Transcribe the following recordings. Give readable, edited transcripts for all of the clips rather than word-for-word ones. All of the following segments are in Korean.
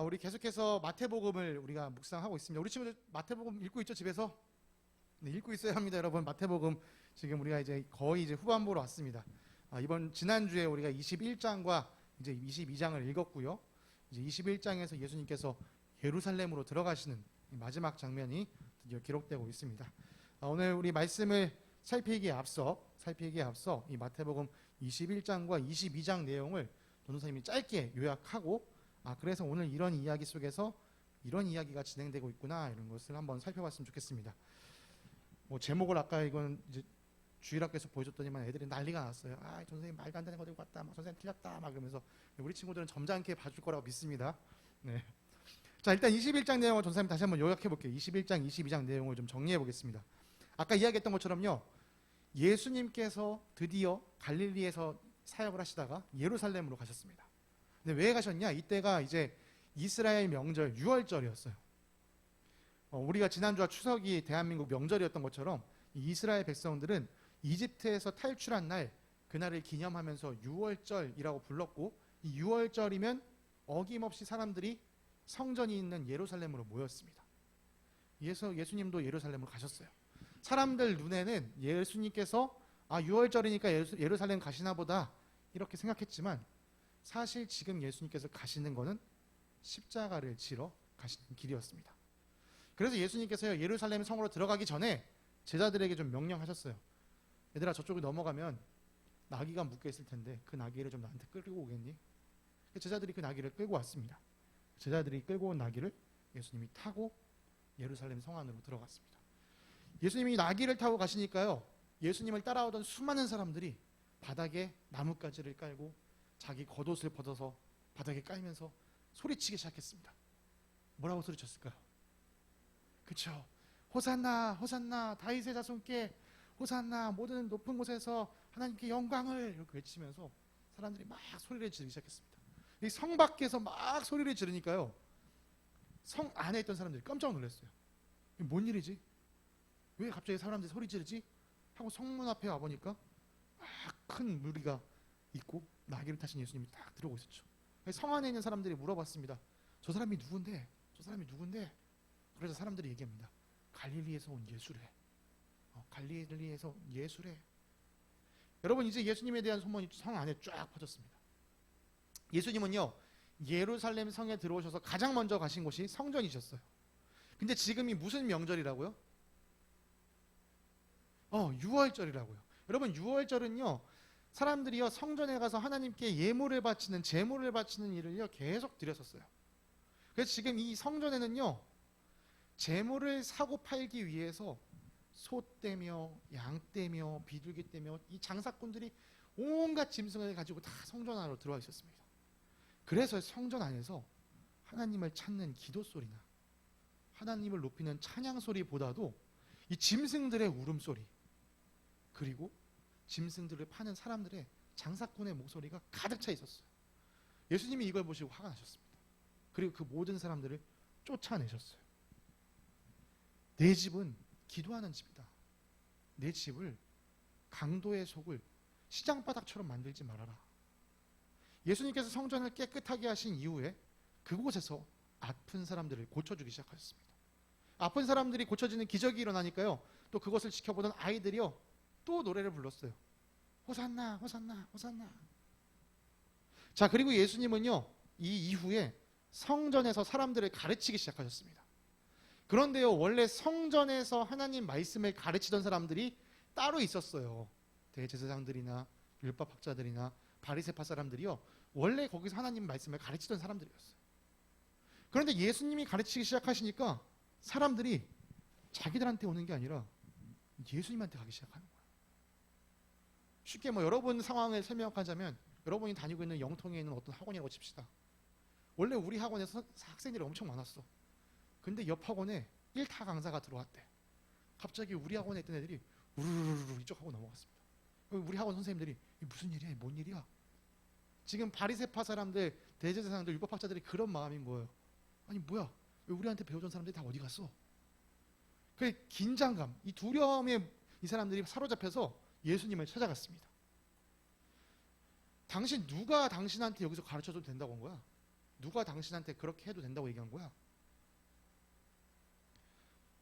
우리 계속해서 마태복음을 우리가 묵상하고 있습니다. 우리 친구들 마태복음 읽고 있죠, 집에서? 네, 읽고 있어야 합니다, 여러분. 마태복음 지금 우리가 이제 거의 이제 후반부로 왔습니다. 지난주에 우리가 21장과 이제 22장을 읽었고요. 이제 21장에서 예수님께서 예루살렘으로 들어가시는 마지막 장면이 드디어 기록되고 있습니다. 오늘 우리 말씀을 살피기에 앞서 이 마태복음 21장과 22장 내용을 전도사님이 짧게 요약하고 그래서 오늘 이런 이야기 속에서 이런 이야기가 진행되고 있구나, 이런 것을 한번 살펴봤으면 좋겠습니다. 제목을 아까 이건 이제 주일학교에서 보여줬더니만 애들이 난리가 났어요. 전선생님 말도 안 되는 거 들고 왔다, 선생님 틀렸다, 그러면서. 우리 친구들은 점잖게 봐줄 거라고 믿습니다. 네. 자, 일단 21장 내용을 전선생님 다시 한번 요약해 볼게요. 21장, 22장 내용을 좀 정리해 보겠습니다. 아까 이야기했던 것처럼요, 예수님께서 드디어 갈릴리에서 사역을 하시다가 예루살렘으로 가셨습니다. 근데 왜 가셨냐? 이때가 이제 이스라엘 명절 유월절이었어요. 우리가 지난주와 추석이 대한민국 명절이었던 것처럼 이스라엘 백성들은 이집트에서 탈출한 날, 그날을 기념하면서 유월절이라고 불렀고, 이 유월절이면 어김없이 사람들이 성전이 있는 예루살렘으로 모였습니다. 예수님도 예루살렘으로 가셨어요. 사람들 눈에는 예수님께서 유월절이니까 예루살렘 가시나 보다 이렇게 생각했지만, 사실 지금 예수님께서 가시는 것은 십자가를 지러 가시는 길이었습니다. 그래서 예수님께서 예루살렘 성으로 들어가기 전에 제자들에게 좀 명령하셨어요. 얘들아, 저쪽에 넘어가면 나귀가 묶여 있을 텐데 그 나귀를 좀 나한테 끌고 오겠니? 제자들이 그 나귀를 끌고 왔습니다. 제자들이 끌고 온 나귀를 예수님이 타고 예루살렘 성 안으로 들어갔습니다. 예수님이 나귀를 타고 가시니까요, 예수님을 따라오던 수많은 사람들이 바닥에 나뭇가지를 깔고 자기 겉옷을 벗어서 바닥에 깔면서 소리치기 시작했습니다. 뭐라고 소리쳤을까요? 그쵸? 호산나, 호산나, 다윗의 자손께 호산나, 모든 높은 곳에서 하나님께 영광을, 이렇게 외치면서 사람들이 막 소리를 지르기 시작했습니다. 이 성 밖에서 막 소리를 지르니까요, 성 안에 있던 사람들이 깜짝 놀랐어요. 이게 뭔 일이지? 왜 갑자기 사람들이 소리 지르지? 하고 성문 앞에 와보니까 막 큰 무리가 있고 나귀를 타신 예수님이 딱 들어오고 있었죠. 성 안에 있는 사람들이 물어봤습니다. 저 사람이 누군데? 저 사람이 누군데? 그래서 사람들이 얘기합니다. 갈릴리에서 온 예수래. 갈릴리에서 온 예수래. 여러분, 이제 예수님에 대한 소문이 성 안에 쫙 퍼졌습니다. 예수님은요, 예루살렘 성에 들어오셔서 가장 먼저 가신 곳이 성전이셨어요. 근데 지금이 무슨 명절이라고요? 유월절이라고요. 여러분, 유월절은요, 사람들이요 성전에 가서 하나님께 예물을 바치는, 제물을 바치는 일을요 계속 드렸었어요. 그래서 지금 이 성전에는요, 제물을 사고 팔기 위해서 소 떼며 양 떼며 비둘기 떼며 이 장사꾼들이 온갖 짐승을 가지고 다 성전 안으로 들어와 있었습니다. 그래서 성전 안에서 하나님을 찾는 기도 소리나 하나님을 높이는 찬양 소리보다도 이 짐승들의 울음소리, 그리고 짐승들을 파는 사람들의, 장사꾼의 목소리가 가득 차 있었어요. 예수님이 이걸 보시고 화가 나셨습니다. 그리고 그 모든 사람들을 쫓아내셨어요. 내 집은 기도하는 집이다. 내 집을, 강도의 속을 시장바닥처럼 만들지 말아라. 예수님께서 성전을 깨끗하게 하신 이후에 그곳에서 아픈 사람들을 고쳐주기 시작하셨습니다. 아픈 사람들이 고쳐지는 기적이 일어나니까요, 또 그것을 지켜보던 아이들이요 또 노래를 불렀어요. 호산나, 호산나, 호산나. 자, 그리고 예수님은요, 이 이후에 성전에서 사람들을 가르치기 시작하셨습니다. 그런데요, 원래 성전에서 하나님 말씀을 가르치던 사람들이 따로 있었어요. 대제사장들이나 율법학자들이나 바리새파 사람들이요, 원래 거기서 하나님 말씀을 가르치던 사람들이었어요. 그런데 예수님이 가르치기 시작하시니까 사람들이 자기들한테 오는 게 아니라 예수님한테 가기 시작하는 거예요. 쉽게 여러분 상황을 설명하자면, 여러분이 다니고 있는 영통에 있는 어떤 학원이라고 칩시다. 원래 우리 학원에서 학생들이 엄청 많았어. 근데 옆 학원에 1타 강사가 들어왔대. 갑자기 우리 학원에 있던 애들이 우르르르 이쪽 학원 넘어갔습니다. 우리 학원 선생님들이 이게 무슨 일이야? 뭔 일이야? 지금 바리새파 사람들, 대제사장들, 율법학자들이 그런 마음인 거예요. 아니 뭐야? 왜 우리한테 배우던 사람들이 다 어디 갔어? 그 긴장감, 이 두려움에 이 사람들이 사로잡혀서 예수님을 찾아갔습니다. 누가 당신한테 여기서 가르쳐줘도 된다고 한 거야? 누가 당신한테 그렇게 해도 된다고 얘기한 거야?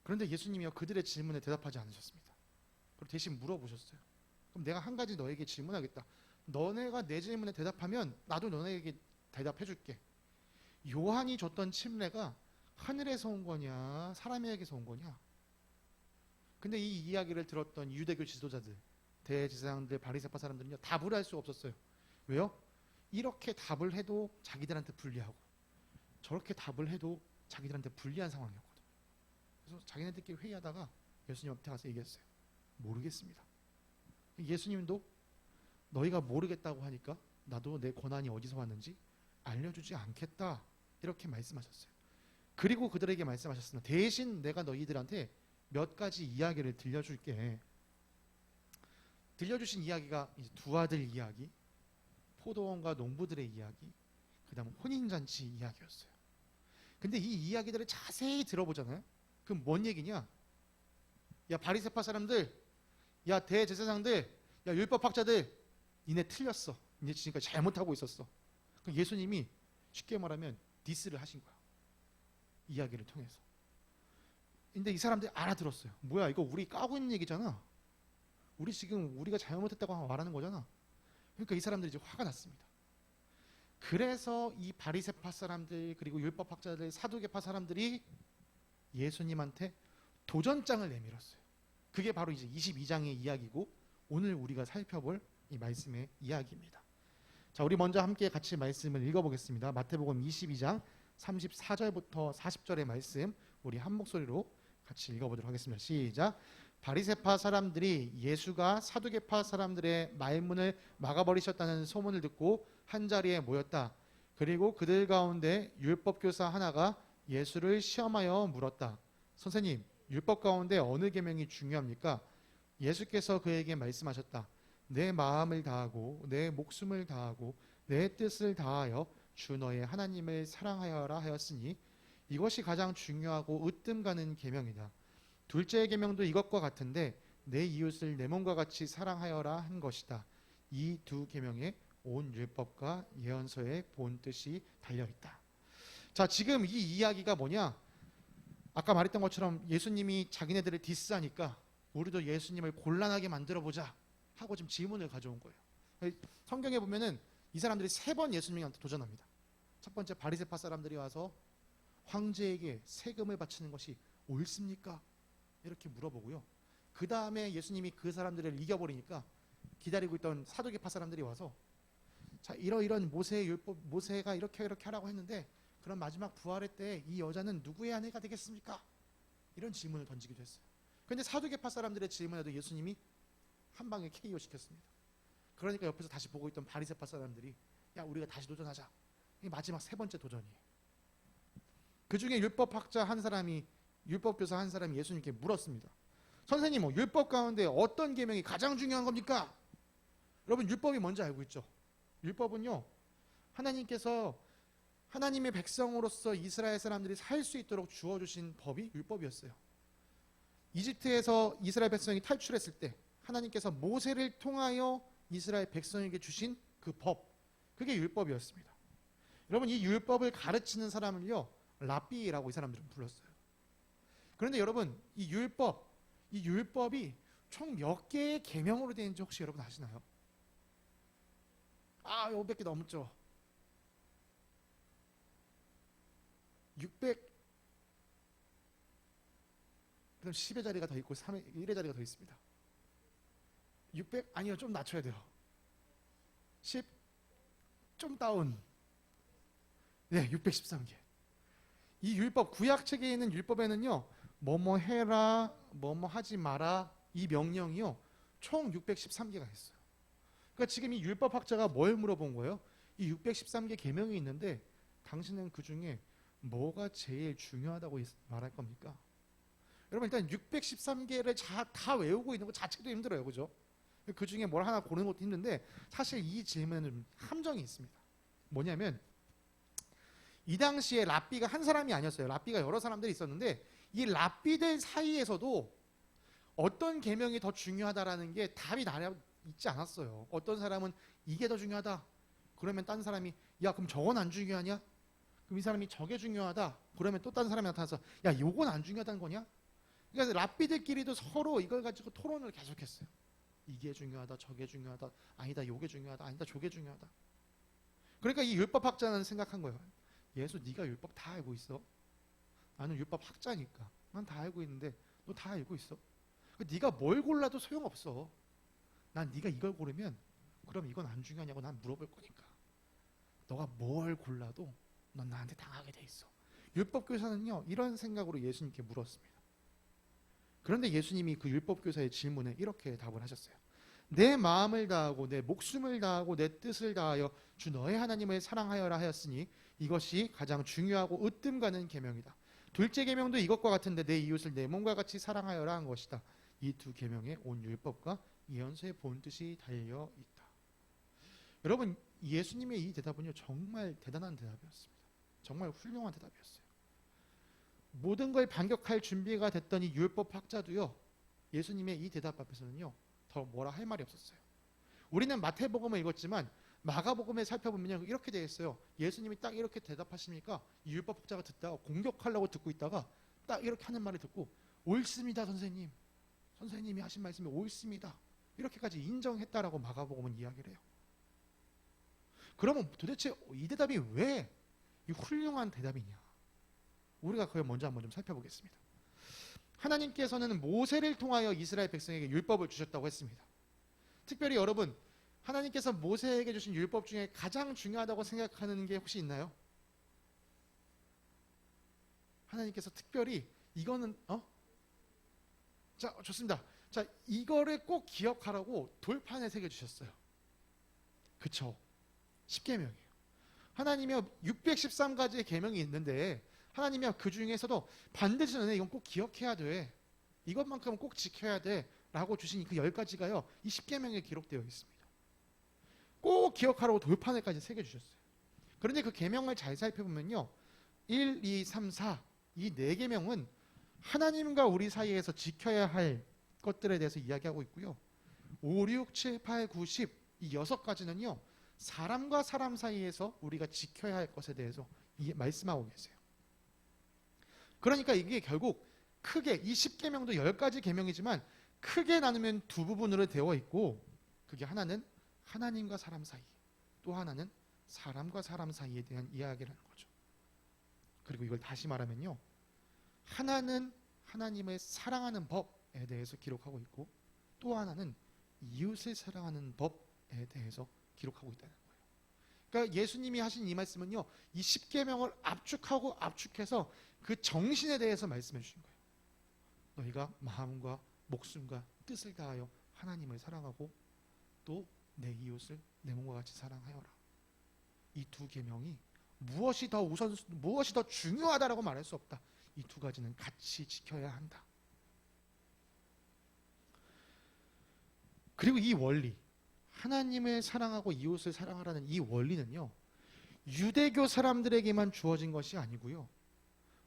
그런데 예수님이요 그들의 질문에 대답하지 않으셨습니다. 그리고 대신 물어보셨어요. 그럼 내가 한 가지 너에게 질문하겠다. 너네가 내 질문에 대답하면 나도 너네에게 대답해 줄게. 요한이 줬던 침례가 하늘에서 온 거냐 사람에게서 온 거냐? 근데 이 이야기를 들었던 유대교 지도자들, 대제사장들, 바리새파 사람들은요 답을 할 수가 없었어요. 왜요? 이렇게 답을 해도 자기들한테 불리하고 저렇게 답을 해도 자기들한테 불리한 상황이었거든요. 그래서 자기네들끼리 회의하다가 예수님 앞에 가서 얘기했어요. 모르겠습니다. 예수님도 너희가 모르겠다고 하니까 나도 내 권한이 어디서 왔는지 알려주지 않겠다 이렇게 말씀하셨어요. 그리고 그들에게 말씀하셨습니다. 대신 내가 너희들한테 몇 가지 이야기를 들려줄게. 들려주신 이야기가 이제 두 아들 이야기, 포도원과 농부들의 이야기, 그 다음 혼인잔치 이야기였어요. 근데 이 이야기들을 자세히 들어보잖아요. 그럼 뭔 얘기냐? 야 바리새파 사람들, 야 대제사장들, 야 율법학자들, 니네 틀렸어. 니네 지금까지 잘못하고 있었어. 그럼 예수님이 쉽게 말하면 디스를 하신 거야. 이야기를 통해서. 근데 이 사람들이 알아들었어요. 뭐야 이거 우리 까고 있는 얘기잖아. 우리 지금 우리가 잘못했다고 말하는 거잖아. 그러니까 이 사람들이 이제 화가 났습니다. 그래서 이 바리새파 사람들 그리고 율법학자들 사두개파 사람들이 예수님한테 도전장을 내밀었어요. 그게 바로 이제 22장의 이야기고 오늘 우리가 살펴볼 이 말씀의 이야기입니다. 자, 우리 먼저 함께 같이 말씀을 읽어보겠습니다. 마태복음 22장 34절부터 40절의 말씀 우리 한 목소리로 같이 읽어보도록 하겠습니다. 시작. 바리새파 사람들이 예수가 사두개파 사람들의 말문을 막아버리셨다는 소문을 듣고 한자리에 모였다. 그리고 그들 가운데 율법교사 하나가 예수를 시험하여 물었다. 선생님, 율법 가운데 어느 계명이 중요합니까? 예수께서 그에게 말씀하셨다. 내 마음을 다하고 내 목숨을 다하고 내 뜻을 다하여 주 너의 하나님을 사랑하여라 하였으니 이것이 가장 중요하고 으뜸 가는 계명이다. 둘째 계명도 이것과 같은데 내 이웃을 내 몸과 같이 사랑하여라 한 것이다. 이 두 계명에 온 율법과 예언서의 본 뜻이 달려 있다. 자, 지금 이 이야기가 뭐냐? 아까 말했던 것처럼 예수님이 자기네들을 디스하니까 우리도 예수님을 곤란하게 만들어 보자 하고 지금 질문을 가져온 거예요. 성경에 보면은 이 사람들이 3번 예수님한테 도전합니다. 첫 번째 바리새파 사람들이 와서 황제에게 세금을 바치는 것이 옳습니까? 이렇게 물어보고요. 그 다음에 예수님이 그 사람들을 이겨버리니까 기다리고 있던 사두개파 사람들이 와서 자 이러이런 모세의 율법 모세가 이렇게 하라고 했는데 그럼 마지막 부활의 때 이 여자는 누구의 아내가 되겠습니까? 이런 질문을 던지기도 했어요. 그런데 사두개파 사람들의 질문에도 예수님이 한 방에 KO 시켰습니다. 그러니까 옆에서 다시 보고 있던 바리새파 사람들이 야 우리가 다시 도전하자. 이게 마지막 3번째 도전이에요. 그 중에 율법학자 한 사람이 율법교사 한 사람이 예수님께 물었습니다. 선생님, 율법 가운데 어떤 계명이 가장 중요한 겁니까? 여러분 율법이 뭔지 알고 있죠? 율법은요 하나님께서 하나님의 백성으로서 이스라엘 사람들이 살 수 있도록 주어주신 법이 율법이었어요. 이집트에서 이스라엘 백성이 탈출했을 때 하나님께서 모세를 통하여 이스라엘 백성에게 주신 그 법, 그게 율법이었습니다. 여러분 이 율법을 가르치는 사람을요 랍비라고 이 사람들은 불렀어요. 그런데 여러분 이 율법이 총 몇 개의 계명으로 되어 있는지 혹시 여러분 아시나요? 500개 넘죠. 600 그럼 10의 자리가 더 있고 1의 자리가 더 있습니다. 600 아니요 좀 낮춰야 돼요. 10 좀 다운. 네 613개. 이 율법 구약 책에 있는 율법에는요 뭐뭐 해라 뭐뭐 하지 마라 이 명령이요 총 613개가 있어요. 그러니까 지금 이 율법학자가 뭘 물어본 거예요? 이 613개 계명이 있는데 당신은 그 중에 뭐가 제일 중요하다고 말할 겁니까? 여러분 일단 613개를 다 외우고 있는 것 자체도 힘들어요. 그죠? 그 중에 뭘 하나 고르는 것도 힘든데 사실 이 질문은 함정이 있습니다. 뭐냐면 이 당시에 랍비가 한 사람이 아니었어요. 랍비가 여러 사람들이 있었는데 이 랍비들 사이에서도 어떤 계명이 더 중요하다라는 게 답이 나려 있지 않았어요. 어떤 사람은 이게 더 중요하다. 그러면 딴 사람이 야 그럼 저건 안 중요하냐? 그럼 이 사람이 저게 중요하다. 그러면 또 다른 사람이 나타나서 야, 요건 안 중요하다는 거냐? 그러니까 랍비들끼리도 서로 이걸 가지고 토론을 계속했어요. 이게 중요하다, 저게 중요하다, 아니다, 요게 중요하다, 아니다, 저게 중요하다. 그러니까 이 율법학자는 생각한 거예요. 예수, 네가 율법 다 알고 있어? 나는 율법학자니까 난 다 알고 있는데 너 다 알고 있어? 네가 뭘 골라도 소용없어. 난 네가 이걸 고르면 그럼 이건 안 중요하냐고 난 물어볼 거니까. 너가 뭘 골라도 넌 나한테 당하게 돼 있어. 율법교사는요, 이런 생각으로 예수님께 물었습니다. 그런데 예수님이 그 율법교사의 질문에 이렇게 답을 하셨어요. 내 마음을 다하고 내 목숨을 다하고 내 뜻을 다하여 주 너의 하나님을 사랑하여라 하였으니 이것이 가장 중요하고 으뜸 가는 계명이다. 둘째 계명도 이것과 같은데 내 이웃을 내 몸과 같이 사랑하여라 한 것이다. 이 두 계명에 온 율법과 예언서의 본 뜻이 달려 있다. 여러분, 예수님의 이 대답은요, 정말 대단한 대답이었습니다. 정말 훌륭한 대답이었어요. 모든 걸 반격할 준비가 됐던 이 율법학자도요, 예수님의 이 대답 앞에서는요, 더 뭐라 할 말이 없었어요. 우리는 마태복음을 읽었지만 마가복음에 살펴보면 이렇게 되어 있어요. 예수님이 딱 이렇게 대답하시니까 이 율법학자가 듣다가 공격하려고 듣고 있다가 딱 이렇게 하는 말을 듣고 옳습니다, 선생님. 선생님이 하신 말씀이 옳습니다. 이렇게까지 인정했다라고 마가복음은 이야기를 해요. 그러면 도대체 이 대답이 왜 이 훌륭한 대답이냐? 우리가 그걸 먼저 한번 좀 살펴보겠습니다. 하나님께서는 모세를 통하여 이스라엘 백성에게 율법을 주셨다고 했습니다. 특별히 여러분, 하나님께서 모세에게 주신 율법 중에 가장 중요하다고 생각하는 게 혹시 있나요? 하나님께서 특별히 이거는 자, 좋습니다. 자, 이거를 꼭 기억하라고 돌판에 새겨 주셨어요. 그쵸? 십계명이에요. 하나님이 613가지의 계명이 있는데 하나님이 그 중에서도 반드시 너네 이건 꼭 기억해야 돼. 이것만큼은 꼭 지켜야 돼. 라고 주신 그 10가지가요. 이 십계명에 기록되어 있습니다. 꼭 기억하라고 돌판에까지 새겨주셨어요. 그런데 그 계명을 잘 살펴보면요. 1, 2, 3, 4 이 4계명은 하나님과 우리 사이에서 지켜야 할 것들에 대해서 이야기하고 있고요. 5, 6, 7, 8, 9, 10 이 6가지는요. 사람과 사람 사이에서 우리가 지켜야 할 것에 대해서 말씀하고 계세요. 그러니까 이게 결국 크게 이 10계명도 10가지 계명이지만 크게 나누면 두 부분으로 되어 있고 그게 하나는 하나님과 사람 사이, 또 하나는 사람과 사람 사이에 대한 이야기라는 거죠. 그리고 이걸 다시 말하면요. 하나는 하나님을 사랑하는 법에 대해서 기록하고 있고 또 하나는 이웃을 사랑하는 법에 대해서 기록하고 있다는 거예요. 그러니까 예수님이 하신 이 말씀은요. 이 10계명을 압축하고 압축해서 그 정신에 대해서 말씀해 주신 거예요. 너희가 마음과 목숨과 뜻을 다하여 하나님을 사랑하고 또 내 이웃을 내 몸과 같이 사랑하여라. 이 두 계명이 무엇이 더 중요하다라고 말할 수 없다. 이 두 가지는 같이 지켜야 한다. 그리고 이 원리, 하나님을 사랑하고 이웃을 사랑하라는 이 원리는요. 유대교 사람들에게만 주어진 것이 아니고요.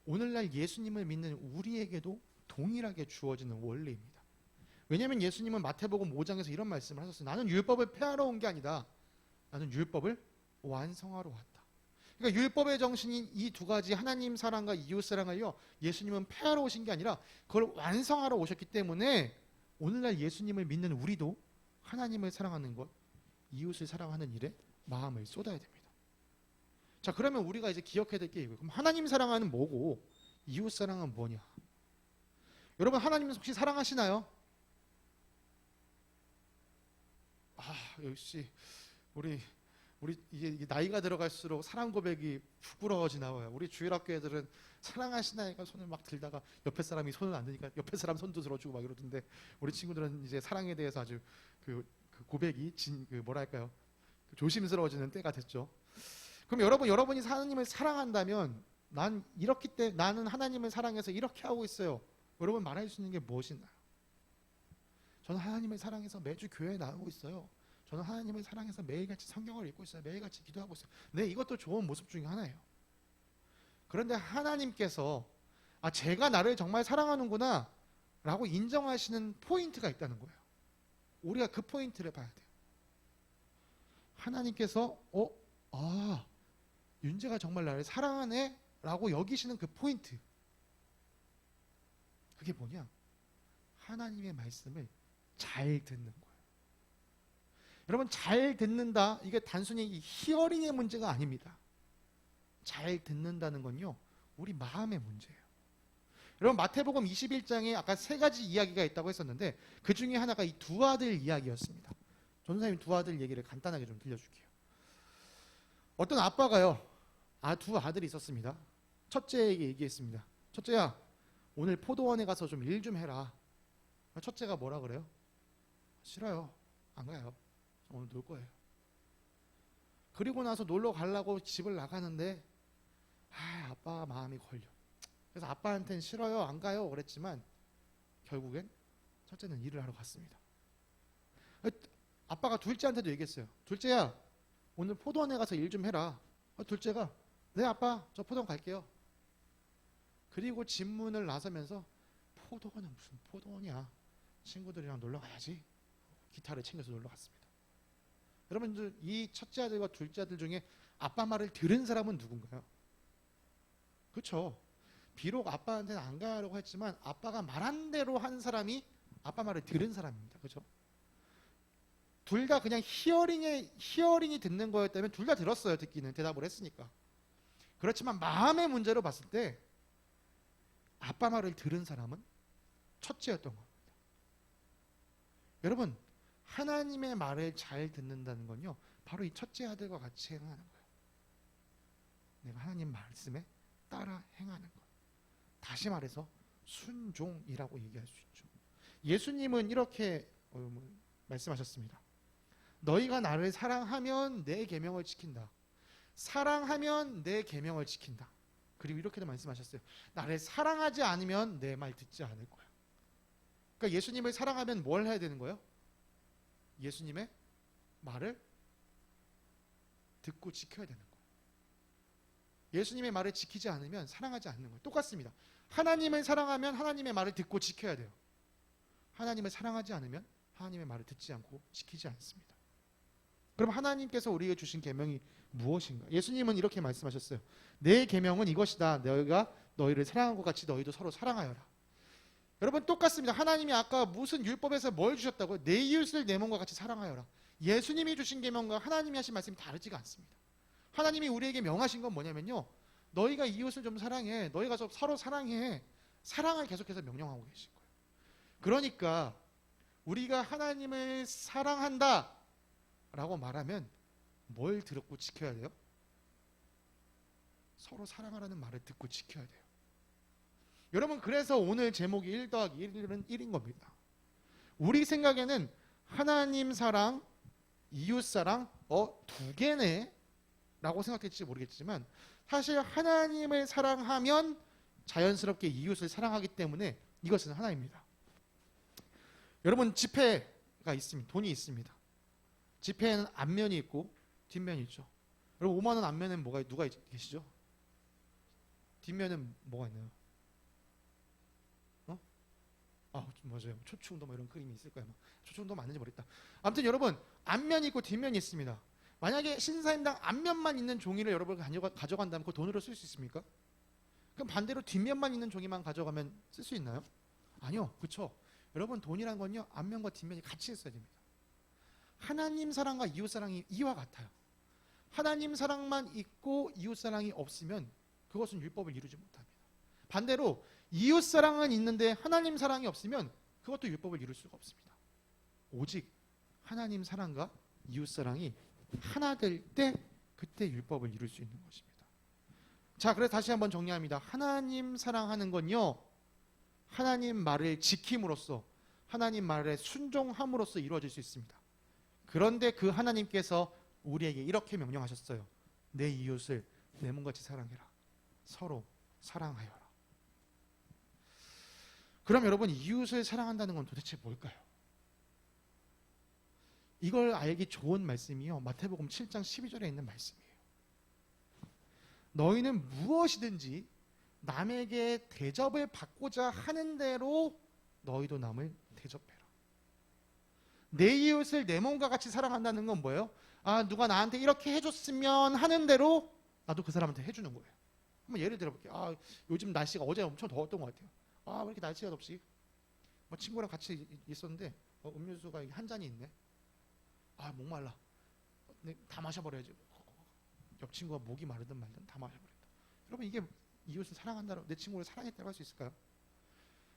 오늘날 예수님을 믿는 우리에게도 동일하게 주어지는 원리입니다. 왜냐하면 예수님은 마태복음 5장에서 이런 말씀을 하셨어요. 나는 율법을 폐하러 온 게 아니다. 나는 율법을 완성하러 왔다. 그러니까 율법의 정신인 이 두 가지 하나님 사랑과 이웃 사랑을요. 예수님은 폐하러 오신 게 아니라 그걸 완성하러 오셨기 때문에 오늘날 예수님을 믿는 우리도 하나님을 사랑하는 것, 이웃을 사랑하는 일에 마음을 쏟아야 됩니다. 자, 그러면 우리가 이제 기억해야 될 게 이거예요. 그럼 하나님 사랑은 뭐고 이웃 사랑은 뭐냐? 여러분, 하나님 혹시 사랑하시나요? 역시 우리 이게 나이가 들어갈수록 사랑 고백이 부끄러워지나 봐요. 우리 주일학교 애들은 사랑하시나이가 손을 막 들다가 옆에 사람이 손을 안 드니까 옆에 사람 손도 들어주고 막 이러던데 우리 친구들은 이제 사랑에 대해서 아주 그 고백이 뭐랄까요? 조심스러워지는 때가 됐죠. 그럼 여러분이 하나님을 사랑한다면 나는 하나님을 사랑해서 이렇게 하고 있어요. 여러분 말할 수 있는 게 무엇이나요? 저는 하나님을 사랑해서 매주 교회에 나오고 있어요. 저는 하나님을 사랑해서 매일같이 성경을 읽고 있어요. 매일같이 기도하고 있어요. 네, 이것도 좋은 모습 중에 하나예요. 그런데 하나님께서 제가 나를 정말 사랑하는구나 라고 인정하시는 포인트가 있다는 거예요. 우리가 그 포인트를 봐야 돼요. 하나님께서 윤재가 정말 나를 사랑하네 라고 여기시는 그 포인트, 그게 뭐냐? 하나님의 말씀을 잘 듣는 거예요. 여러분, 잘 듣는다, 이게 단순히 이 히어링의 문제가 아닙니다. 잘 듣는다는 건요, 우리 마음의 문제예요. 여러분, 마태복음 21장에 아까 세 가지 이야기가 있다고 했었는데 그 중에 하나가 이 두 아들 이야기였습니다. 전사님 두 아들 얘기를 간단하게 좀 들려줄게요. 어떤 아빠가요, 두 아들이 있었습니다. 첫째에게 얘기했습니다. 첫째야, 오늘 포도원에 가서 좀 일 좀 해라. 첫째가 뭐라 그래요? 싫어요. 안 가요. 오늘 놀 거예요. 그리고 나서 놀러 가려고 집을 나가는데 아빠 마음이 걸려. 그래서 아빠한테는 싫어요, 안 가요 그랬지만 결국엔 첫째는 일을 하러 갔습니다. 아빠가 둘째한테도 얘기했어요. 둘째야, 오늘 포도원에 가서 일 좀 해라. 둘째가 네 아빠, 저 포도원 갈게요. 그리고 집 문을 나서면서 포도원은 무슨 포도원이야, 친구들이랑 놀러 가야지. 기타를 챙겨서 놀러 갔습니다. 여러분들, 이 첫째 아들과 둘째 아들 중에 아빠 말을 들은 사람은 누군가요? 그렇죠. 비록 아빠한테는 안 가려고 했지만 아빠가 말한 대로 한 사람이 아빠 말을 들은 사람입니다. 그렇죠? 둘 다 그냥 히어링이 듣는 거였다면 둘 다 들었어요. 듣기는 대답을 했으니까. 그렇지만 마음의 문제로 봤을 때 아빠 말을 들은 사람은 첫째였던 겁니다. 여러분, 하나님의 말을 잘 듣는다는 건요, 바로 이 첫째 아들과 같이 행하는 거예요. 내가 하나님 말씀에 따라 행하는 것. 다시 말해서 순종이라고 얘기할 수 있죠. 예수님은 이렇게 말씀하셨습니다. 너희가 나를 사랑하면 내 계명을 지킨다. 사랑하면 내 계명을 지킨다. 그리고 이렇게도 말씀하셨어요. 나를 사랑하지 않으면 내 말 듣지 않을 거야. 그러니까 예수님을 사랑하면 뭘 해야 되는 거예요? 예수님의 말을 듣고 지켜야 되는 거예요. 예수님의 말을 지키지 않으면 사랑하지 않는 거예요. 똑같습니다. 하나님을 사랑하면 하나님의 말을 듣고 지켜야 돼요. 하나님을 사랑하지 않으면 하나님의 말을 듣지 않고 지키지 않습니다. 그럼 하나님께서 우리에게 주신 계명이 무엇인가? 예수님은 이렇게 말씀하셨어요. 내 계명은 이것이다. 너희가 너희를 사랑한 것 같이 너희도 서로 사랑하여라. 여러분, 똑같습니다. 하나님이 아까 무슨 율법에서 뭘 주셨다고요? 내 이웃을 내 몸과 같이 사랑하여라. 예수님이 주신 계명과 하나님이 하신 말씀이 다르지가 않습니다. 하나님이 우리에게 명하신 건 뭐냐면요, 너희가 이웃을 좀 사랑해. 너희가 좀 서로 사랑해. 사랑을 계속해서 명령하고 계신 거예요. 그러니까 우리가 하나님을 사랑한다 라고 말하면 뭘 들었고 지켜야 돼요? 서로 사랑하라는 말을 듣고 지켜야 돼요. 여러분, 그래서 오늘 제목이 1 더하기 1은 1인 겁니다. 우리 생각에는 하나님 사랑, 이웃 사랑, 두 개네 라고 생각했을지 모르겠지만 사실 하나님을 사랑하면 자연스럽게 이웃을 사랑하기 때문에 이것은 하나입니다. 여러분, 지폐가 있습니다. 돈이 있습니다. 지폐에는 앞면이 있고 뒷면이 있죠. 여러분, 5만 원 앞면에는 누가 계시죠? 뒷면은 뭐가 있나요? 맞아요. 초충도 이런 그림이 있을 거예요. 초충도 맞는지 모르겠다. 아무튼 여러분, 앞면이 있고 뒷면이 있습니다. 만약에 신사임당 앞면만 있는 종이를 여러분 가져간다면 그 돈으로 쓸 수 있습니까? 그럼 반대로 뒷면만 있는 종이만 가져가면 쓸 수 있나요? 아니요. 그렇죠. 여러분, 돈이란 건요, 앞면과 뒷면이 같이 있어야 됩니다. 하나님 사랑과 이웃 사랑이 이와 같아요. 하나님 사랑만 있고 이웃 사랑이 없으면 그것은 율법을 이루지 못합니다. 반대로 이웃 사랑은 있는데 하나님 사랑이 없으면 그것도 율법을 이룰 수가 없습니다. 오직 하나님 사랑과 이웃 사랑이 하나 될 때 그때 율법을 이룰 수 있는 것입니다. 자, 그래서 다시 한번 정리합니다. 하나님 사랑하는 건요, 하나님 말을 지킴으로써, 하나님 말에 순종함으로써 이루어질 수 있습니다. 그런데 그 하나님께서 우리에게 이렇게 명령하셨어요. 내 이웃을 내 몸같이 사랑해라. 서로 사랑하여라. 그럼 여러분, 이웃을 사랑한다는 건 도대체 뭘까요? 이걸 알기 좋은 말씀이요, 마태복음 7장 12절에 있는 말씀이에요. 너희는 무엇이든지 남에게 대접을 받고자 하는 대로 너희도 남을 대접해라. 내 이웃을 내 몸과 같이 사랑한다는 건 뭐예요? 누가 나한테 이렇게 해줬으면 하는 대로 나도 그 사람한테 해주는 거예요. 한번 예를 들어볼게요. 요즘 날씨가 어제 엄청 더웠던 것 같아요. 왜 이렇게 날씨가 덥지? 뭐 친구랑 같이 있었는데 음료수가 한 잔이 있네. 목말라. 다 마셔버려야지. 옆 친구가 목이 마르든 말든 다 마셔버린다. 여러분, 이게 이웃을 사랑한다고, 내 친구를 사랑했다고 할 수 있을까요?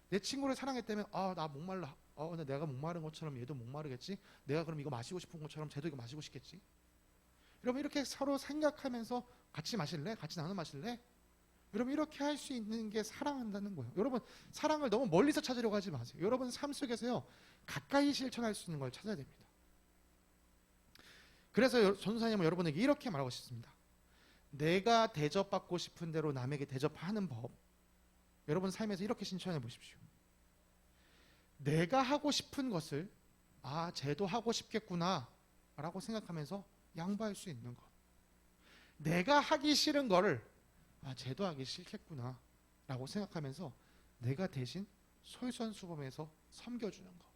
내 친구를 사랑했다면 나 목말라. 근데 내가 목마른 것처럼 얘도 목마르겠지. 내가 그럼 이거 마시고 싶은 것처럼 쟤도 이거 마시고 싶겠지. 여러분, 이렇게 서로 생각하면서 같이 마실래? 같이 나눠 마실래? 여러분, 이렇게 할 수 있는 게 사랑한다는 거예요. 여러분, 사랑을 너무 멀리서 찾으려고 하지 마세요. 여러분 삶 속에서요, 가까이 실천할 수 있는 걸 찾아야 됩니다. 그래서 전도사님은 여러분에게 이렇게 말하고 싶습니다. 내가 대접받고 싶은 대로 남에게 대접하는 법, 여러분 삶에서 이렇게 실천해 보십시오. 내가 하고 싶은 것을 쟤도 하고 싶겠구나 라고 생각하면서 양보할 수 있는 것. 내가 하기 싫은 거를 쟤도 하기 싫겠구나 라고 생각하면서 내가 대신 솔선수범해서 섬겨주는 것.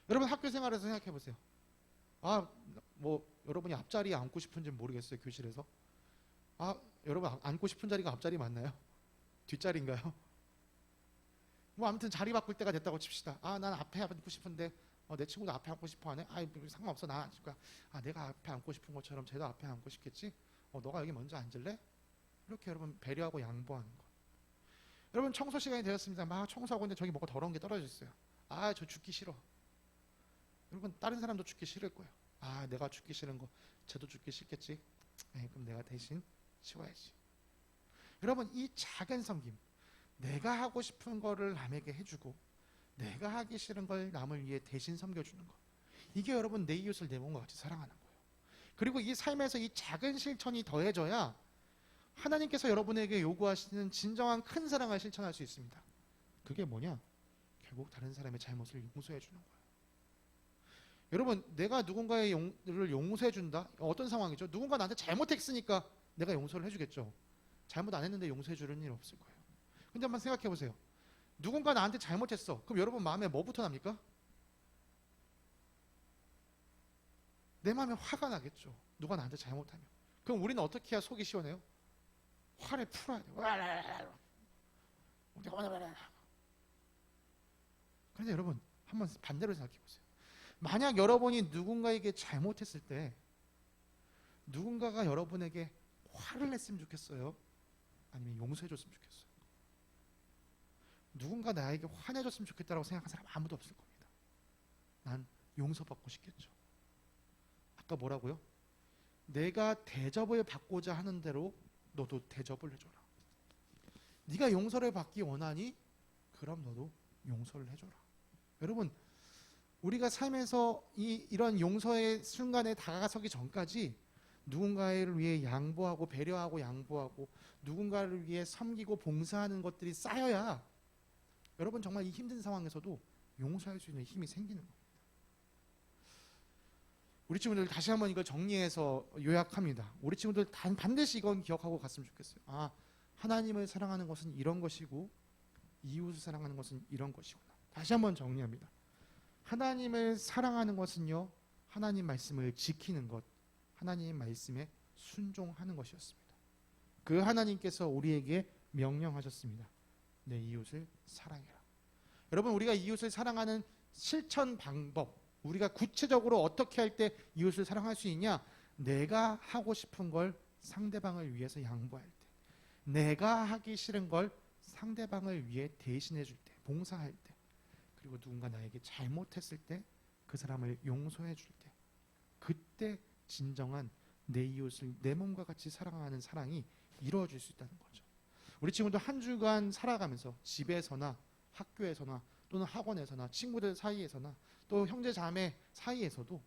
여러분, 학교 생활에서 생각해 보세요. 여러분이 앞자리에 앉고 싶은지는 모르겠어요. 교실에서. 여러분, 앉고 싶은 자리가 앞자리 맞나요? 뒷자리인가요? 아무튼 자리 바꿀 때가 됐다고 칩시다. 난 앞에 앉고 싶은데 내 친구도 앞에 앉고 싶어 하네. 상관없어, 나 앉을 거야. 내가 앞에 앉고 싶은 것처럼 쟤도 앞에 앉고 싶겠지. 너가 여기 먼저 앉을래? 이렇게 여러분 배려하고 양보하는 것. 여러분, 청소 시간이 되었습니다. 막 청소하고 있는데 저기 뭐가 더러운 게 떨어져 있어요. 저 죽기 싫어. 여러분, 다른 사람도 죽기 싫을 거예요. 내가 죽기 싫은 거 쟤도 죽기 싫겠지. 그럼 내가 대신 치워야지. 여러분, 이 작은 섬김, 내가 하고 싶은 거를 남에게 해주고 내가 하기 싫은 걸 남을 위해 대신 섬겨주는 것, 이게 여러분 내 이웃을 내 몸과 같이 사랑하는 거예요. 그리고 이 삶에서 이 작은 실천이 더해져야 하나님께서 여러분에게 요구하시는 진정한 큰 사랑을 실천할 수 있습니다. 그게 뭐냐? 결국 다른 사람의 잘못을 용서해 주는 거예요. 여러분, 내가 누군가의 를 용서해 준다? 어떤 상황이죠? 누군가 나한테 잘못했으니까 내가 용서를 해주겠죠. 잘못 안 했는데 용서해 주는 일 없을 거예요. 근데 한번 생각해 보세요. 누군가 나한테 잘못했어. 그럼 여러분 마음에 뭐부터 납니까? 내 마음에 화가 나겠죠. 누가 나한테 잘못하면. 그럼 우리는 어떻게 해야 속이 시원해요? 화를 풀어야 돼요. 그런데 여러분, 한번 반대로 생각해 보세요. 만약 여러분이 누군가에게 잘못했을 때 누군가가 여러분에게 화를 냈으면 좋겠어요? 아니면 용서해 줬으면 좋겠어요? 누군가 나에게 화내줬으면 좋겠다라고 생각한 사람 아무도 없을 겁니다. 난 용서받고 싶겠죠. 아까 뭐라고요? 내가 대접을 받고자 하는 대로 너도 대접을 해줘라. 네가 용서를 받기 원하니? 그럼 너도 용서를 해줘라. 여러분, 우리가 삶에서 이런 용서의 순간에 다가서기 전까지 누군가를 위해 양보하고 배려하고 양보하고 누군가를 위해 섬기고 봉사하는 것들이 쌓여야 여러분 정말 이 힘든 상황에서도 용서할 수 있는 힘이 생기는 겁니다. 우리 친구들 다시 한번 이걸 정리해서 요약합니다. 우리 친구들 반드시 이건 기억하고 갔으면 좋겠어요. 하나님을 사랑하는 것은 이런 것이고 이웃을 사랑하는 것은 이런 것이구나. 다시 한번 정리합니다. 하나님을 사랑하는 것은요, 하나님 말씀을 지키는 것, 하나님 말씀에 순종하는 것이었습니다. 그 하나님께서 우리에게 명령하셨습니다. 내 이웃을 사랑해라. 여러분, 우리가 이웃을 사랑하는 실천 방법, 우리가 구체적으로 어떻게 할 때 이웃을 사랑할 수 있냐? 내가 하고 싶은 걸 상대방을 위해서 양보할 때, 내가 하기 싫은 걸 상대방을 위해 대신해 줄 때, 봉사할 때, 그리고 누군가 나에게 잘못했을 때 그 사람을 용서해 줄 때, 그때 진정한 내 이웃을 내 몸과 같이 사랑하는 사랑이 이루어질 수 있다는 거죠. 우리 친구들 한 주간 살아가면서 집에서나 학교에서나 또는 학원에서나 친구들 사이에서나 또 형제 자매 사이에서도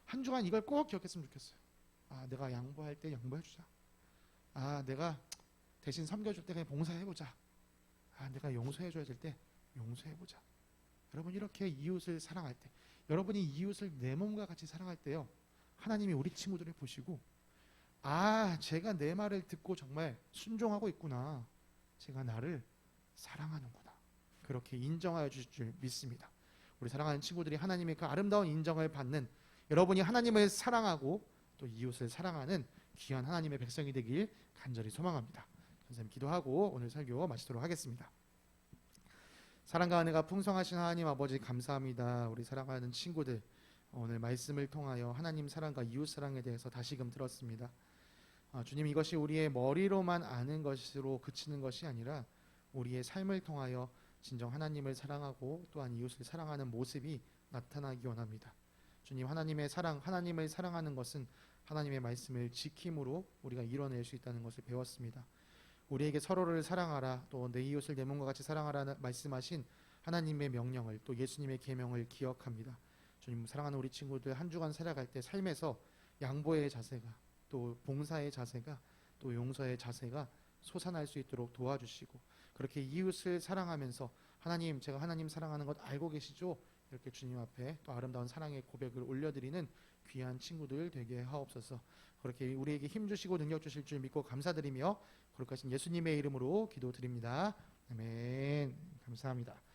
한 주간 이걸 꼭 기억했으면 좋겠어요. 내가 양보할 때 양보해주자. 내가 대신 섬겨줄 때 그냥 봉사해보자. 내가 용서해줘야 될 때 용서해보자. 여러분, 이렇게 이웃을 사랑할 때, 여러분이 이웃을 내 몸과 같이 사랑할 때요, 하나님이 우리 친구들을 보시고 제가 내 말을 듣고 정말 순종하고 있구나, 제가 나를 사랑하는구나, 그렇게 인정하여 주실 줄 믿습니다. 우리 사랑하는 친구들이 하나님의 그 아름다운 인정을 받는, 여러분이 하나님을 사랑하고 또 이웃을 사랑하는 귀한 하나님의 백성이 되길 간절히 소망합니다. 선생님 기도하고 오늘 설교 마치도록 하겠습니다. 사랑과 은혜가 풍성하신 하나님 아버지 감사합니다. 우리 사랑하는 친구들 오늘 말씀을 통하여 하나님 사랑과 이웃 사랑에 대해서 다시금 들었습니다. 주님, 이것이 우리의 머리로만 아는 것으로 그치는 것이 아니라 우리의 삶을 통하여 진정 하나님을 사랑하고 또한 이웃을 사랑하는 모습이 나타나기 원합니다. 주님, 하나님의 사랑, 하나님을 사랑하는 것은 하나님의 말씀을 지킴으로 우리가 이뤄낼 수 있다는 것을 배웠습니다. 우리에게 서로를 사랑하라, 또 내 이웃을 내 몸과 같이 사랑하라 말씀하신 하나님의 명령을, 또 예수님의 계명을 기억합니다. 주님, 사랑하는 우리 친구들 한 주간 살아갈 때 삶에서 양보의 자세가, 또 봉사의 자세가, 또 용서의 자세가 솟아날 수 있도록 도와주시고, 그렇게 이웃을 사랑하면서 하나님, 제가 하나님 사랑하는 것 알고 계시죠? 이렇게 주님 앞에 또 아름다운 사랑의 고백을 올려드리는 귀한 친구들 되게 하옵소서. 그렇게 우리에게 힘 주시고 능력 주실 줄 믿고 감사드리며 거룩하신 예수님의 이름으로 기도드립니다. 아멘. 감사합니다.